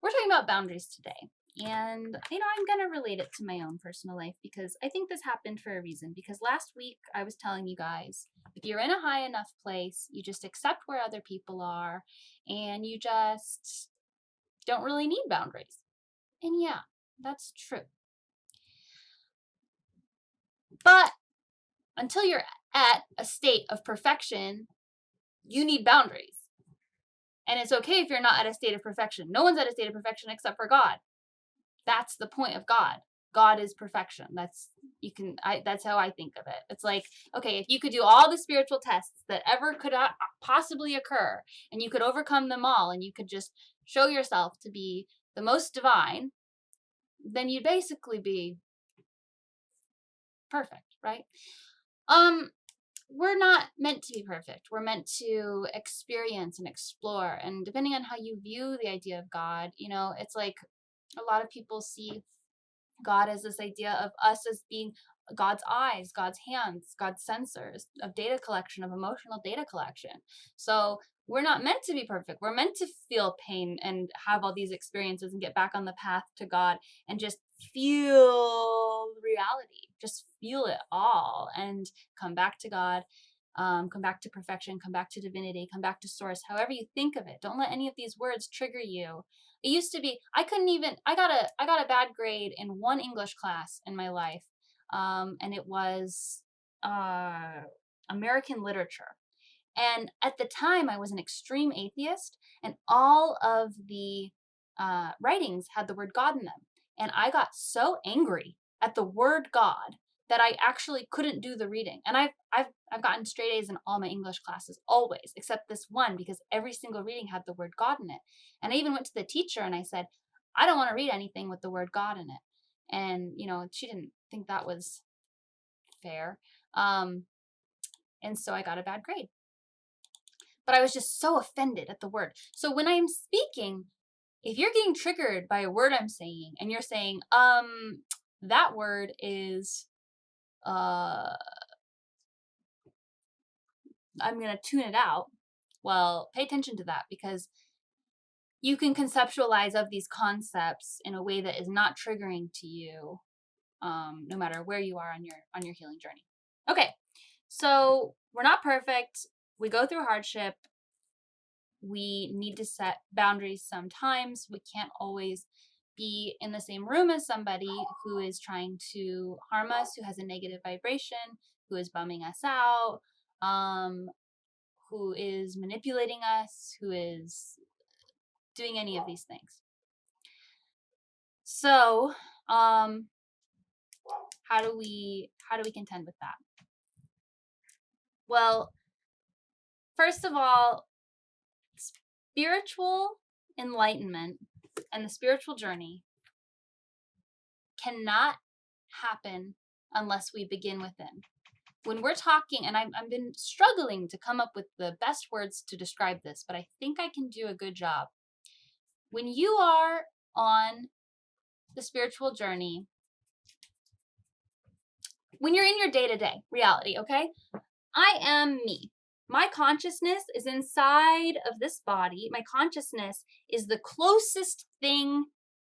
we're talking about boundaries today. And, I'm going to relate it to my own personal life because I think this happened for a reason. Because last week I was telling you guys, if you're in a high enough place, you just accept where other people are and you just don't really need boundaries. And yeah, that's true. But until you're at a state of perfection, you need boundaries. And it's okay if you're not at a state of perfection. No one's at a state of perfection except for God. That's the point of God. God is perfection. That's how I think of it. It's like, okay, if you could do all the spiritual tests that ever could possibly occur, and you could overcome them all, and you could just show yourself to be the most divine, then you'd basically be perfect, right? We're not meant to be perfect. We're meant to experience and explore. And depending on how you view the idea of God, it's like a lot of people see God as this idea of us as being God's eyes, God's hands, God's sensors of data collection, of emotional data collection. So we're not meant to be perfect. We're meant to feel pain and have all these experiences and get back on the path to God and just feel reality, just feel it all and come back to God, come back to perfection, come back to divinity, come back to source, however you think of it. Don't let any of these words trigger you. It used to be, I got a bad grade in one English class in my life. And it was American literature. And at the time, I was an extreme atheist, and all of the writings had the word God in them. And I got so angry at the word God that I actually couldn't do the reading. And I've gotten straight A's in all my English classes, always, except this one, because every single reading had the word God in it. And I even went to the teacher and I said, I don't want to read anything with the word God in it. And, she didn't think that was fair. And so I got a bad grade. But I was just so offended at the word. So when I'm speaking, if you're getting triggered by a word I'm saying and you're saying, that word is, I'm going to tune it out. Well, pay attention to that, because you can conceptualize of these concepts in a way that is not triggering to you, no matter where you are on your healing journey. Okay, so we're not perfect. We go through hardship. We need to set boundaries sometimes. We can't always be in the same room as somebody who is trying to harm us, who has a negative vibration, who is bumming us out, who is manipulating us, who is doing any of these things. So, how do we contend with that? Well, first of all, spiritual enlightenment and the spiritual journey cannot happen unless we begin within. When we're talking, and I've been struggling to come up with the best words to describe this, but I think I can do a good job. When you are on the spiritual journey, when you're in your day-to-day reality, okay? I am me. My consciousness is inside of this body. My consciousness is the closest thing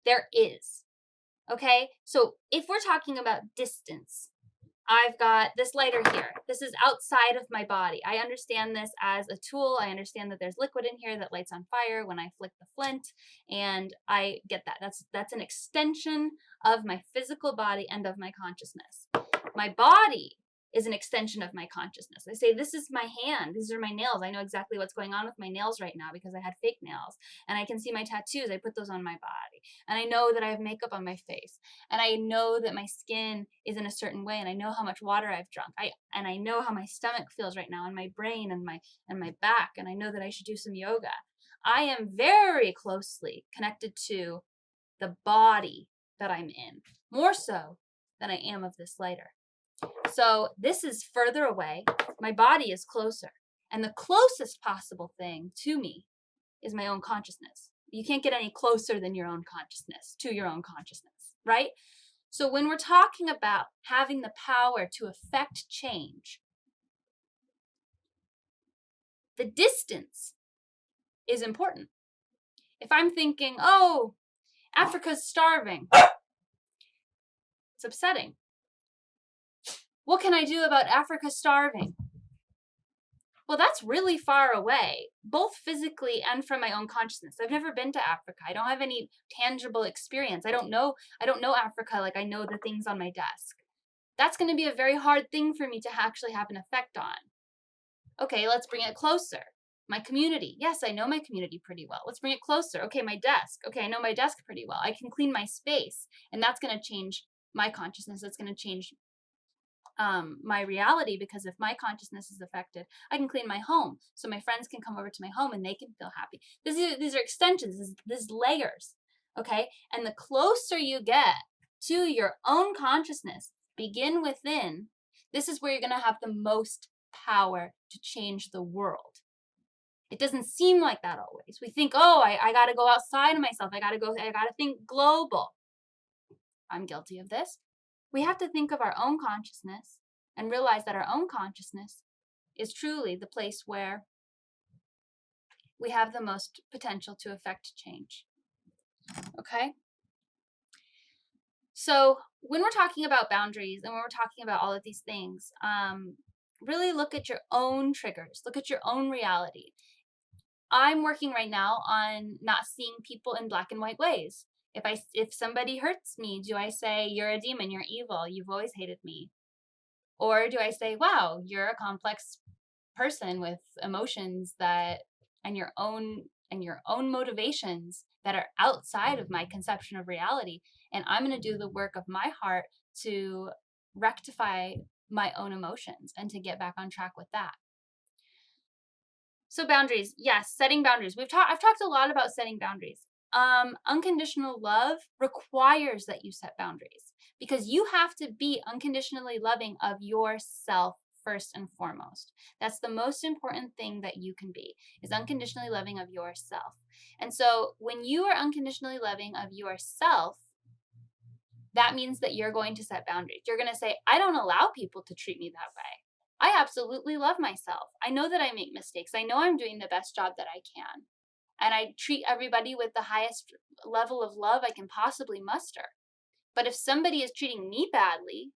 there is. Okay? So if we're talking about distance, I've got this lighter here. This is outside of my body. I understand this as a tool. I understand that there's liquid in here that lights on fire when I flick the flint, and I get that. That's an extension of my physical body and of my consciousness. My body is an extension of my consciousness. I say, this is my hand. These are my nails. I know exactly what's going on with my nails right now because I had fake nails. And I can see my tattoos. I put those on my body. And I know that I have makeup on my face. And I know that my skin is in a certain way. And I know how much water I've drunk. And I know how my stomach feels right now, and my brain and my back. And I know that I should do some yoga. I am very closely connected to the body that I'm in, more so than I am of this lighter. So this is further away. My body is closer. And the closest possible thing to me is my own consciousness. You can't get any closer than your own consciousness, to your own consciousness, right? So when we're talking about having the power to affect change, the distance is important. If I'm thinking, oh, Africa's starving. It's upsetting. What can I do about Africa starving? Well, that's really far away, both physically and from my own consciousness. I've never been to Africa. I don't have any tangible experience. I don't know Africa like I know the things on my desk. That's going to be a very hard thing for me to actually have an effect on. Okay, let's bring it closer. My community. Yes, I know my community pretty well. Let's bring it closer. Okay, my desk. Okay, I know my desk pretty well. I can clean my space, and that's going to change my consciousness. It's going to change my reality, because if my consciousness is affected, I can clean my home so my friends can come over to my home and they can feel happy. These are extensions. These layers. Okay, and the closer you get to your own consciousness, begin within. This is where you're going to have the most power to change the world. It doesn't seem like that always. We think, oh, I got to go outside of myself. I got to think global. I'm guilty of this. We have to think of our own consciousness and realize that our own consciousness is truly the place where we have the most potential to affect change. Okay? So when we're talking about boundaries and when we're talking about all of these things, really look at your own triggers. Look at your own reality. I'm working right now on not seeing people in black and white ways. If somebody hurts me, do I say, you're a demon, you're evil, you've always hated me? Or do I say, wow, you're a complex person with emotions and your own motivations that are outside of my conception of reality, and I'm going to do the work of my heart to rectify my own emotions and to get back on track with that. So boundaries, yes, setting boundaries. I've talked a lot about setting boundaries. Unconditional love requires that you set boundaries, because you have to be unconditionally loving of yourself first and foremost. That's the most important thing that you can be, is unconditionally loving of yourself. And so when you are unconditionally loving of yourself, that means that you're going to set boundaries. You're going to say, I don't allow people to treat me that way. I absolutely love myself. I know that I make mistakes. I know I'm doing the best job that I can. And I treat everybody with the highest level of love I can possibly muster. But if somebody is treating me badly,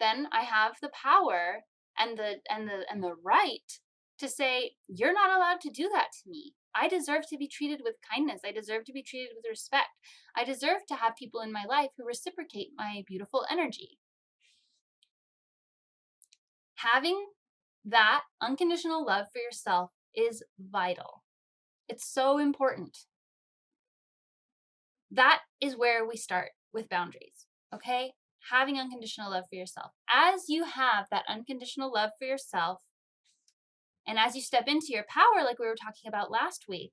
then I have the power and the right to say, you're not allowed to do that to me. I deserve to be treated with kindness. I deserve to be treated with respect. I deserve to have people in my life who reciprocate my beautiful energy. Having that unconditional love for yourself is vital. It's so important. That is where we start with boundaries, okay? Having unconditional love for yourself. As you have that unconditional love for yourself, and as you step into your power, like we were talking about last week,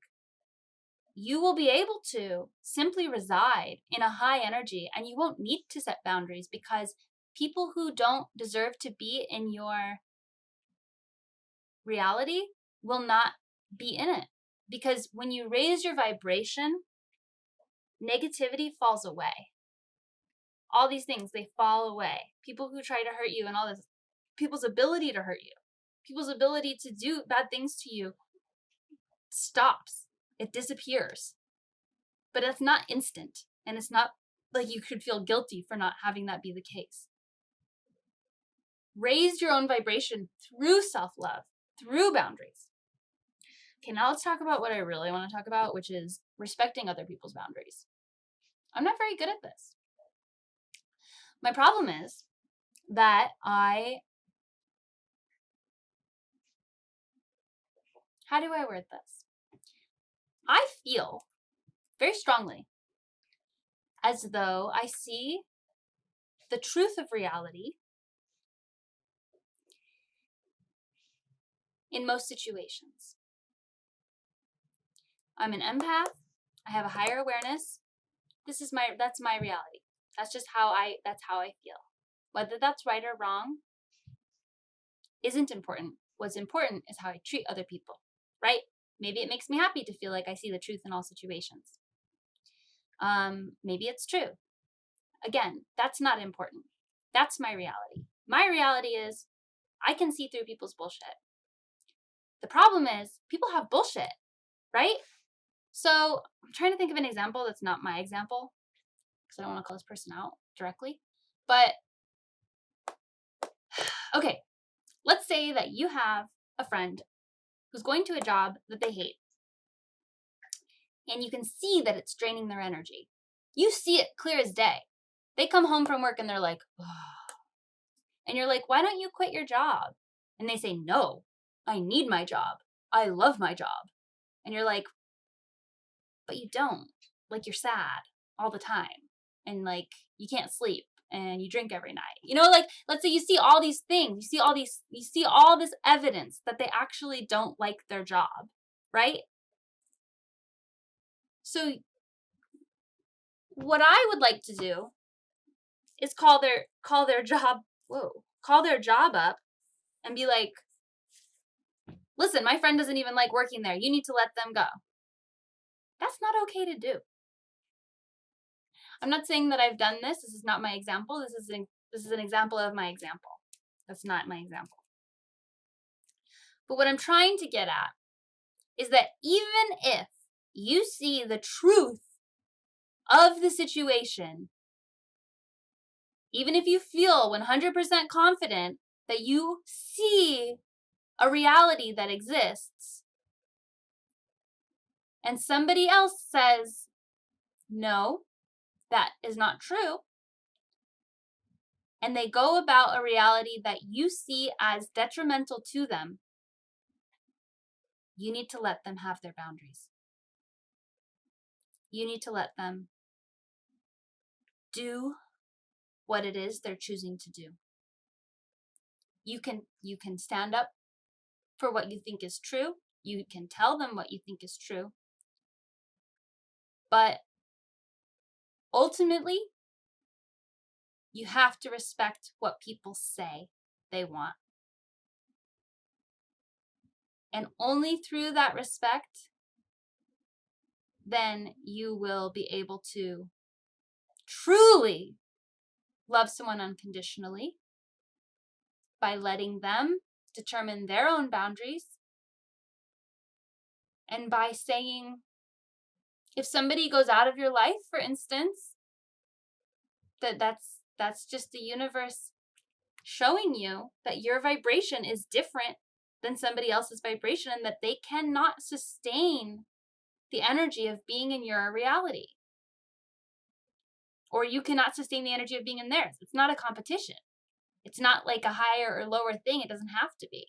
you will be able to simply reside in a high energy, and you won't need to set boundaries, because people who don't deserve to be in your reality will not be in it. Because when you raise your vibration, negativity falls away. All these things, they fall away. People who try to hurt you and all this, people's ability to hurt you, people's ability to do bad things to you stops. It disappears. But it's not instant. And it's not like you could feel guilty for not having that be the case. Raise your own vibration through self-love, through boundaries. Okay, now let's talk about what I really want to talk about, which is respecting other people's boundaries. I'm not very good at this. My problem is that how do I word this? I feel very strongly as though I see the truth of reality in most situations. I'm an empath. I have a higher awareness. That's my reality. That's how I feel. Whether that's right or wrong isn't important. What's important is how I treat other people, right? Maybe it makes me happy to feel like I see the truth in all situations. Maybe it's true. Again, that's not important. That's my reality. My reality is I can see through people's bullshit. The problem is people have bullshit, right? So I'm trying to think of an example that's not my example, because I don't want to call this person out directly. But okay, let's say that you have a friend who's going to a job that they hate, and you can see that it's draining their energy. You see it clear as day. They come home from work and they're like, oh. And you're like, why don't you quit your job? And they say, no, I need my job. I love my job. And you're like, but you don't. Like, you're sad all the time. And like, you can't sleep and you drink every night. You know, like, let's say you see all these things. You see all this evidence that they actually don't like their job, right? So what I would like to do is call their job up and be like, listen, my friend doesn't even like working there. You need to let them go. That's not okay to do. I'm not saying that I've done this. This is not my example. This is an example of my example. That's not my example. But what I'm trying to get at is that even if you see the truth of the situation, even if you feel 100% confident that you see a reality that exists, and somebody else says, no, that is not true, and they go about a reality that you see as detrimental to them, you need to let them have their boundaries. You need to let them do what it is they're choosing to do. You can stand up for what you think is true. You can tell them what you think is true. But ultimately, you have to respect what people say they want. And only through that respect, then you will be able to truly love someone unconditionally by letting them determine their own boundaries, and by saying, if somebody goes out of your life, for instance, that's just the universe showing you that your vibration is different than somebody else's vibration, and that they cannot sustain the energy of being in your reality. Or you cannot sustain the energy of being in theirs. It's not a competition. It's not like a higher or lower thing. It doesn't have to be.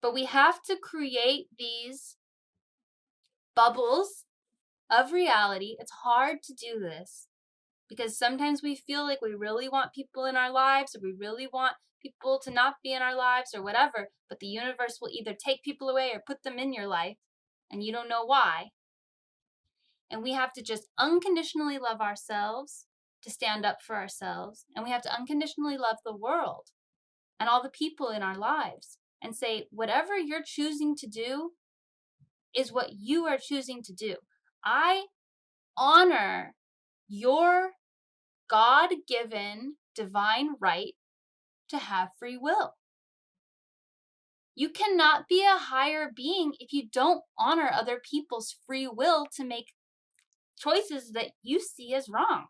But we have to create these bubbles of reality. It's hard to do this because sometimes we feel like we really want people in our lives, or we really want people to not be in our lives, or whatever, but the universe will either take people away or put them in your life, and you don't know why. And we have to just unconditionally love ourselves to stand up for ourselves, and we have to unconditionally love the world and all the people in our lives and say, whatever you're choosing to do is what you are choosing to do. I honor your God-given divine right to have free will. You cannot be a higher being if you don't honor other people's free will to make choices that you see as wrong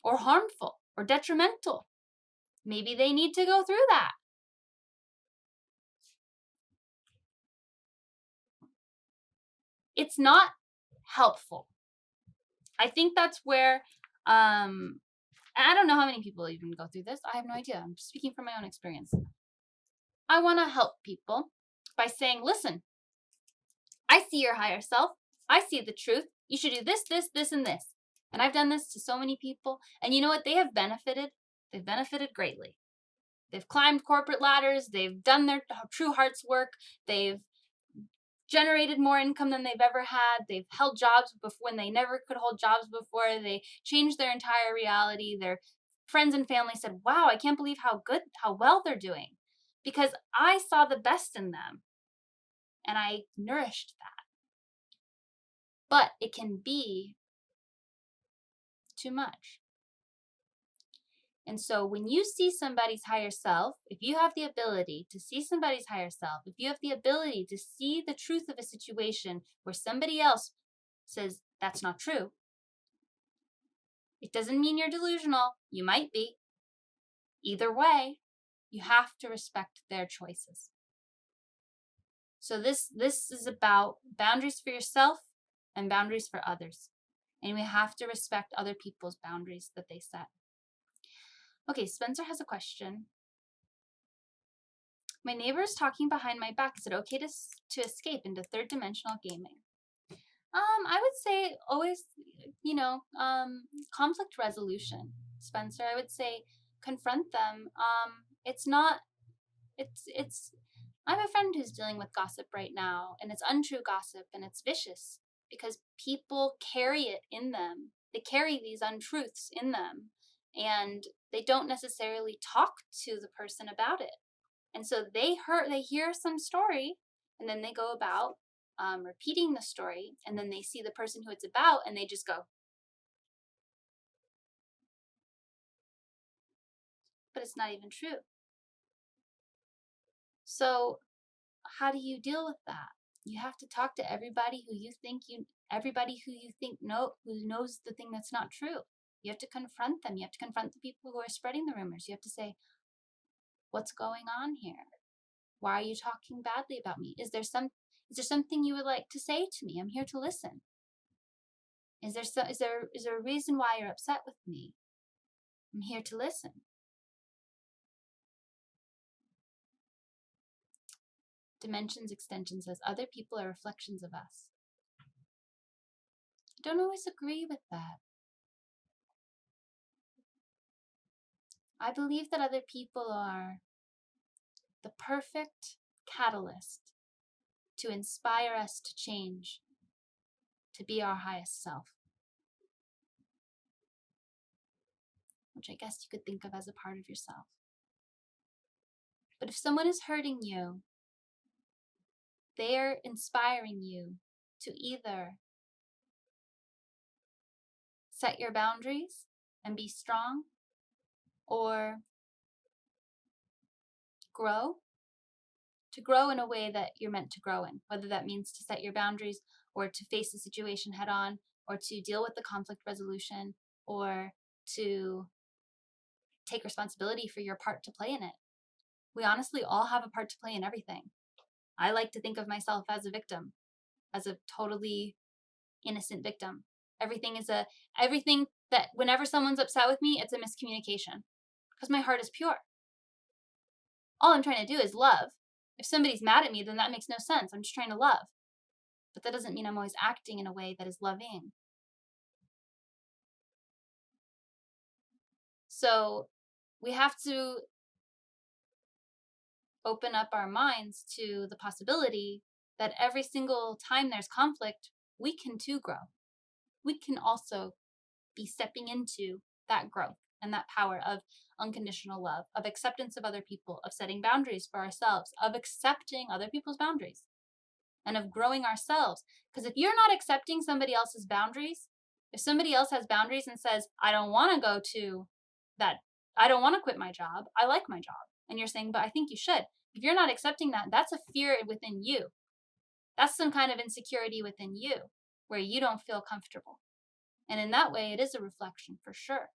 or harmful or detrimental. Maybe they need to go through that. It's not helpful. I think that's where, I don't know how many people even go through this. I have no idea. I'm speaking from my own experience. I want to help people by saying, listen, I see your higher self. I see the truth. You should do this, this, this, and this. And I've done this to so many people. And you know what? They have benefited. They've benefited greatly. They've climbed corporate ladders. They've done their true heart's work. They've generated more income than they've ever had. They've held jobs before when they never could hold jobs before. They changed their entire reality. Their friends and family said, wow, I can't believe how well they're doing, because I saw the best in them and I nourished that. But it can be too much. And so when you see somebody's higher self, if you have the ability to see somebody's higher self, if you have the ability to see the truth of a situation where somebody else says that's not true, it doesn't mean you're delusional. You might be. Either way, you have to respect their choices. So this is about boundaries for yourself and boundaries for others. And we have to respect other people's boundaries that they set. Okay, Spencer has a question. My neighbor is talking behind my back. Is it okay to escape into third dimensional gaming? I would say always, conflict resolution, Spencer. I would say confront them. It's I have a friend who's dealing with gossip right now, and it's untrue gossip, and it's vicious because people carry it in them. They carry these untruths in them, and they don't necessarily talk to the person about it. And so they hear some story, and then they go about repeating the story, and then they see the person who it's about, and they just go. But it's not even true. So how do you deal with that? You have to talk to everybody who you think who knows the thing that's not true. You have to confront them. You have to confront the people who are spreading the rumors. You have to say, what's going on here? Why are you talking badly about me? Is there something you would like to say to me? I'm here to listen. Is there a reason why you're upset with me? I'm here to listen. Dimensions Extension says other people are reflections of us. I don't always agree with that. I believe that other people are the perfect catalyst to inspire us to change, to be our highest self. Which I guess you could think of as a part of yourself. But if someone is hurting you, they're inspiring you to either set your boundaries and be strong, or grow in a way that you're meant to grow in, whether that means to set your boundaries or to face the situation head on, or to deal with the conflict resolution, or to take responsibility for your part to play in it. We honestly all have a part to play in everything. I like to think of myself as a victim, as a totally innocent victim. Everything that whenever someone's upset with me, it's a miscommunication because my heart is pure. All I'm trying to do is love. If somebody's mad at me, then that makes no sense. I'm just trying to love. But that doesn't mean I'm always acting in a way that is loving. So we have to open up our minds to the possibility that every single time there's conflict, we can too grow. We can also be stepping into that growth and that power of unconditional love, of acceptance of other people, of setting boundaries for ourselves, of accepting other people's boundaries, and of growing ourselves. Because if you're not accepting somebody else's boundaries, if somebody else has boundaries and says, I don't want to go to that, I don't want to quit my job, I like my job, and you're saying, but I think you should. If you're not accepting that, that's a fear within you. That's some kind of insecurity within you where you don't feel comfortable. And in that way, it is a reflection for sure.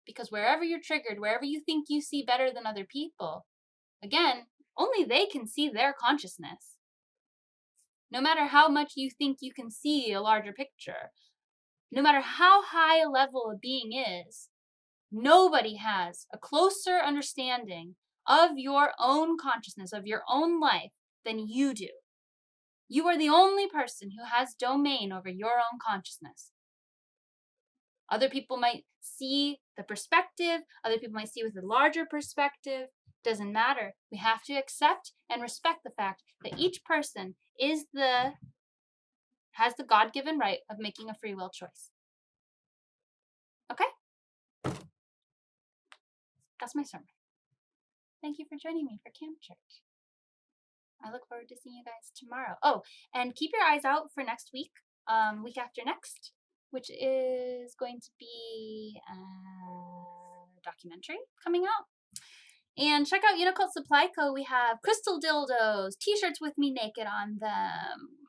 Because wherever you're triggered, wherever you think you see better than other people, again, only they can see their consciousness. No matter how much you think you can see a larger picture, no matter how high a level a being is, nobody has a closer understanding of your own consciousness, of your own life, than you do. You are the only person who has domain over your own consciousness. Other people might see the perspective, other people might see with a larger perspective. Doesn't matter. We have to accept and respect the fact that each person has the God-given right of making a free will choice. Okay? That's my sermon. Thank you for joining me for Camp Church. I look forward to seeing you guys tomorrow. Oh, and keep your eyes out for next week, week after next, which is going to be documentary coming out. And check out Unicult Supply Co. We have crystal dildos, t-shirts with me naked on them,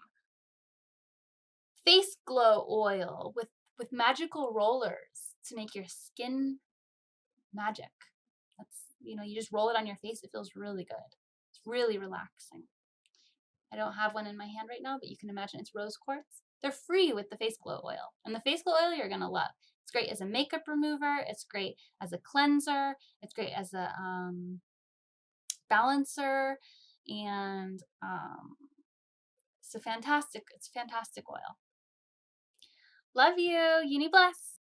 face glow oil with magical rollers to make your skin magic. That's, you just roll it on your face. It feels really good. It's really relaxing. I don't have one in my hand right now, but you can imagine it's rose quartz. They're free with the face glow oil. And the face glow oil you're going to love. It's great as a makeup remover. It's great as a cleanser. It's great as a balancer. And it's a fantastic oil. Love you. Uni bless.